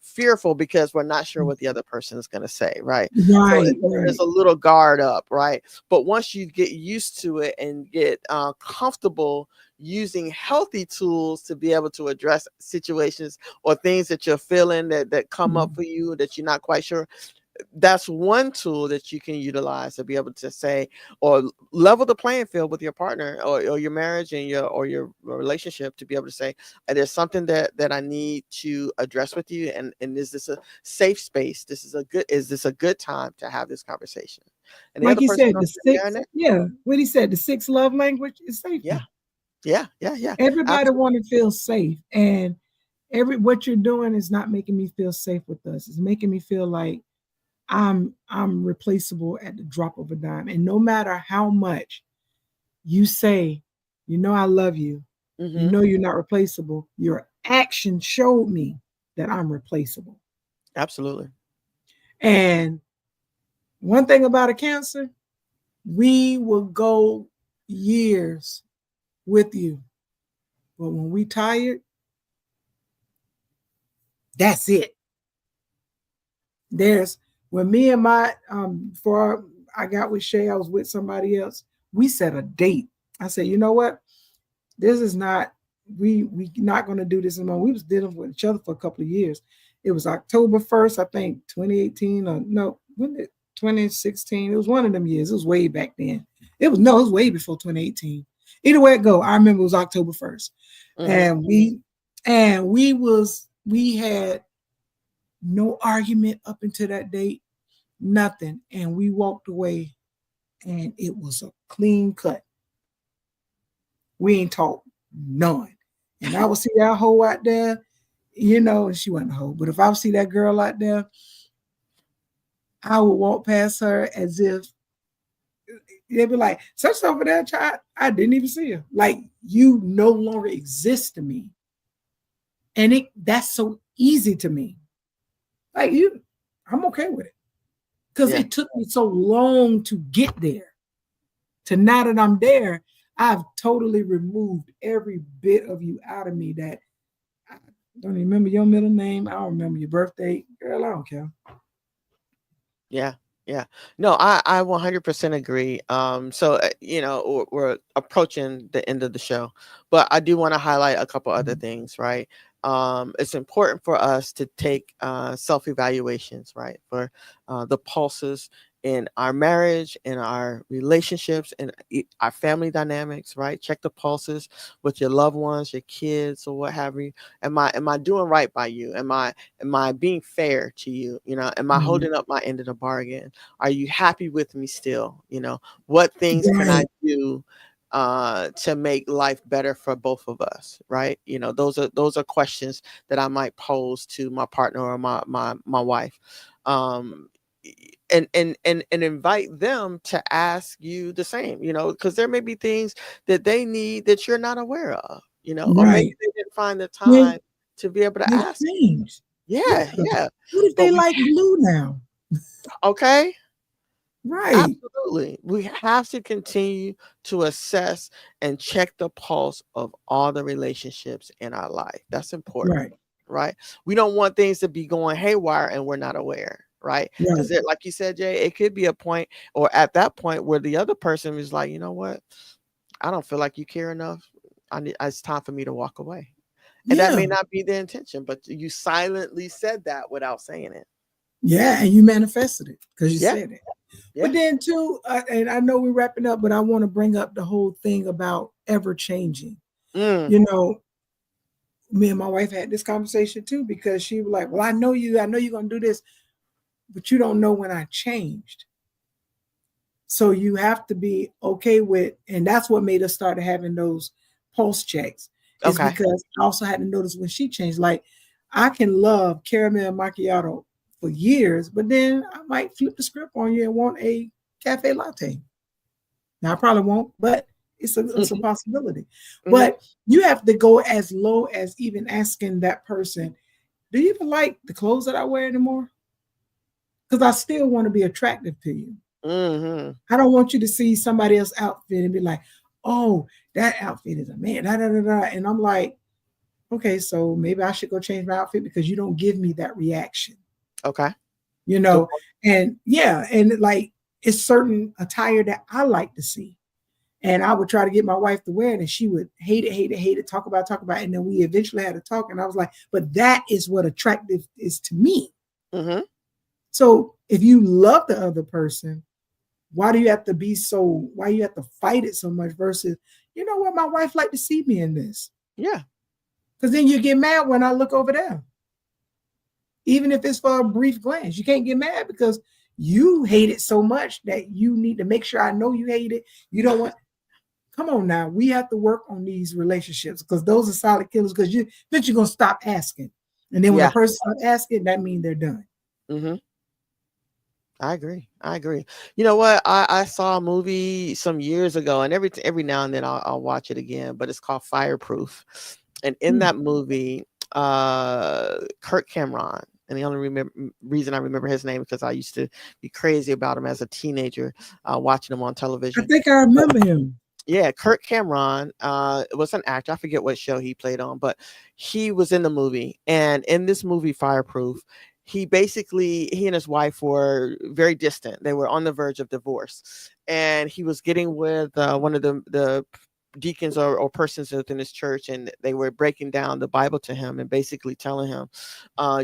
S1: fearful because we're not sure what the other person is going to say, right? So
S2: Right.
S1: there's
S2: Right.
S1: a little guard up, right? But once you get used to it and get comfortable using healthy tools to be able to address situations or things that you're feeling that come up
S2: Mhm.
S1: for you that you're not quite sure, that's one tool that you can utilize to be able to say or level the playing field with your partner or your marriage and your relationship, to be able to say, there's something that I need to address with you, and is this a safe space? Is this a good time to have this conversation? And the
S2: Like
S1: other
S2: he
S1: person
S2: said,
S1: gonna
S2: the
S1: sit there and
S2: sixth, yeah, what he said, the sixth love language is
S1: yeah,
S2: safety.
S1: yeah, yeah, yeah,
S2: Everybody
S1: absolutely.
S2: want to feel safe. And what you're doing is not making me feel safe with us. It's making me feel like I'm replaceable at the drop of a dime. And no matter how much you say, I love you,
S1: Mm-hmm.
S2: you're not replaceable, your action showed me that I'm replaceable.
S1: Absolutely.
S2: And one thing about a cancer, we will go years with you. But when we tired, that's it. There's when me and my before I got with Shay, I was with somebody else. We set a date. I said, you know what? This is not we not going to do this anymore. We was dealing with each other for a couple of years. It was October 1st, I think, 2018 or no, when did 2016? It was one of them years. It was way back then. It was way before 2018. Either way it go, I remember it was October 1st.
S1: Mm-hmm.
S2: And we had no argument up until that date, nothing. And we walked away and it was a clean cut. We ain't talked none. And I would see that hoe out there, and she wasn't a hoe. But if I would see that girl out there, I would walk past her as if they'd be like, such over there, child. I didn't even see her. Like, you no longer exist to me. And that's so easy to me. Like, I'm okay with it. Because
S1: Yeah.
S2: it took me so long to get there. To now that I'm there, I've totally removed every bit of you out of me that I don't even remember your middle name. I don't remember your birthday. Girl, I don't care.
S1: Yeah. Yeah. No, I 100% agree. So, we're approaching the end of the show, but I do want to highlight a couple other
S2: Mhm.
S1: things, right? It's important for us to take self-evaluations, right? For the pulses in our marriage, in our relationships, in our family dynamics, right? Check the pulses with your loved ones, your kids, or what have you. Am I doing right by you? Am I being fair to you? Am I
S2: Mhm.
S1: holding up my end of the bargain? Are you happy with me still? What things can I
S2: Right,
S1: do to make life better for both of us, right? Those are questions that I might pose to my partner or my wife. Um and invite them to ask you the same, because there may be things that they need that you're not aware of, or maybe
S2: right.
S1: they didn't find the
S2: They
S1: time to be able to
S2: they
S1: ask.
S2: changed. Yeah.
S1: Yeah, yeah.
S2: What if
S1: But
S2: they like blue now?
S1: okay.
S2: Right,
S1: Absolutely. We have to continue to assess and check the pulse of all the relationships in our life. That's important,
S2: right,
S1: right? We don't want things to be going haywire and we're not aware, right?
S2: right.
S1: Because, like you said, Jay, it could be a point or at that point where the other person is like, you know what? I don't feel like you care enough. It's time for me to walk away. And that
S2: Yeah,
S1: may not be the intention, but you silently said that without saying it.
S2: yeah. And you manifested it because you
S1: Yeah,
S2: said it. But
S1: yeah.
S2: then too, and I know we're wrapping up, but I want to bring up the whole thing about ever changing.
S1: Mm,
S2: You know, me and my wife had this conversation too because she was like, "Well, I know you're gonna do this, but you don't know when I changed." So you have to be okay with, and that's what made us start having those pulse checks. Is
S1: okay.
S2: because I also had to notice when she changed. Like I can love caramel macchiato for years, but then I might flip the script on you and want a cafe latte. Now I probably won't, but it's a
S1: Hmm.
S2: possibility.
S1: Hmm.
S2: But you have to go as low as even asking that person, "Do you even like the clothes that I wear anymore?" Because I still want to be attractive to you.
S1: Hmm.
S2: I don't want you to see somebody else's outfit and be like, "Oh, that outfit is a man." Da, da, da, da. And I'm like, okay, so maybe I should go change my outfit because you don't give me that reaction,
S1: Okay.
S2: you
S1: Good
S2: know?
S1: point.
S2: And yeah, and like it's certain attire that I like to see. And I would try to get my wife to wear it, and she would hate it, talk about it. And then we eventually had a talk, and I was like, but that is what attractive is to me.
S1: Hmm.
S2: So if you love the other person, why do you have to why you have to fight it so much versus, you know what, my wife like to see me in this?
S1: Yeah.
S2: Because then you get mad when I look over there. Even if it's for a brief glance, you can't get mad because you hate it so much that you need to make sure I know you hate it. You don't want, come on now. We have to work on these relationships because those are solid killers because then you're going to stop asking. And then when a
S1: Yeah.
S2: person stops asking, that means they're done.
S1: Hmm. I agree. I agree. You know what? I saw a movie some years ago, and every now and then I'll watch it again. But it's called Fireproof, and in
S2: Mm,
S1: that movie, Kirk Cameron. And the only reason I remember his name because I used to be crazy about him as a teenager, watching him on
S2: I
S1: television.
S2: think I
S1: But
S2: remember him.
S1: yeah, Kirk Cameron was an actor. I forget what show he played on, but he was in the movie. And in this movie, Fireproof, he and his wife were very distant. They were on the verge of divorce, and he was getting with one of the deacons or persons within his church, and they were breaking down the Bible to him and basically telling him,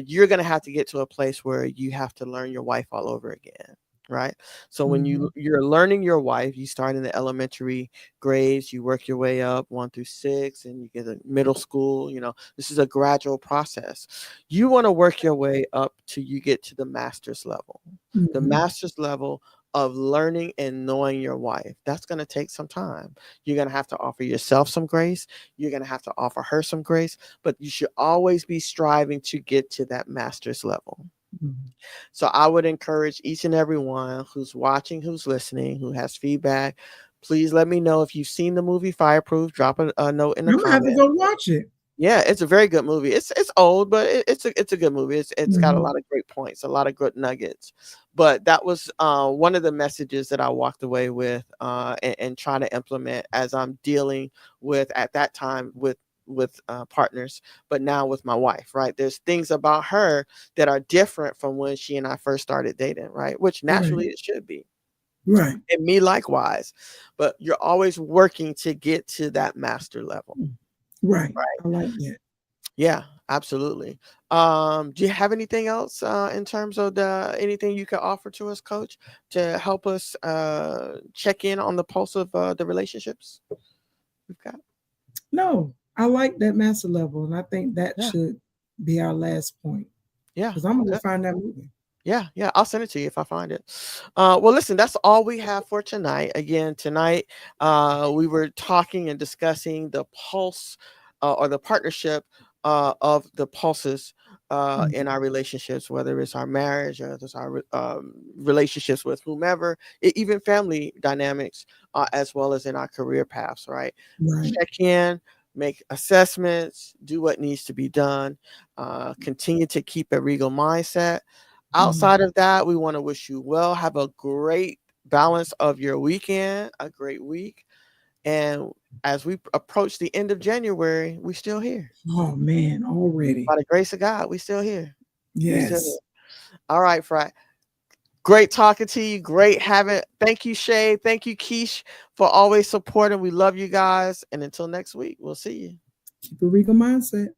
S1: "You're going to have to get to a place where you have to learn your wife all over again." Right. So when
S2: Mhm,
S1: you're learning your wife, you start in the elementary grades, you work your way up 1 through 6, and you get a middle school. This is a gradual process. You want to work your way up till you get to the
S2: mhm,
S1: master's level of learning and knowing your wife. That's going to take some time. You're going to have to offer yourself some grace. You're going to have to offer her some grace, but you should always be striving to get to that master's level.
S2: mhm.
S1: So I would encourage each and every one who's watching, who's listening, who has feedback. Please let me know if you've seen the movie Fireproof. Drop a note in the
S2: I'm gonna have to
S1: comment.
S2: go watch it.
S1: Yeah, it's a very good movie. It's old, but it's a good movie. It's got a
S2: Mhm,
S1: lot of great points, a lot of good nuggets. But that was one of the messages that I walked away with, and trying to implement as I'm dealing with at that time with partners, but now with my wife. Right, there's things about her that are different from when she and I first started dating. Right, which
S2: right,
S1: naturally it should be,
S2: right,
S1: and me likewise. But you're always working to get to that master level.
S2: mm, right.
S1: Right.
S2: I like that.
S1: Yeah, absolutely. Do you have anything else in terms of the anything you could offer to us, Coach, to help us check in on the pulse of the relationships we've got?
S2: No, I like that master level, and I think that
S1: Yeah,
S2: should be our last point
S1: yeah.
S2: because I'm gonna go
S1: Good.
S2: find that movie.
S1: Yeah, yeah, I'll send it to you if I find it. Well, listen, that's all we have for tonight. Again, tonight we were talking and discussing the pulse or the partnership of the pulses in
S2: Mhm,
S1: our relationships, whether it's our marriage or it's our relationships with whomever, even family dynamics, as well as in our career paths, right?
S2: right.
S1: Check in, make assessments, do what needs to be done, continue to keep a regal mindset.
S2: Mhm.
S1: Outside of that, we want to wish you well. Have a great balance of your weekend, a great week. And as we approach the end of January, we still here.
S2: Oh man, already.
S1: By the grace of God, we still here. We still here.
S2: Yes.
S1: All right, Fry. Great talking to you. Great having. Thank you, Shay. Thank you, Keish, for always supporting. We love you guys. And until next week, we'll see you.
S2: Keep a regal mindset.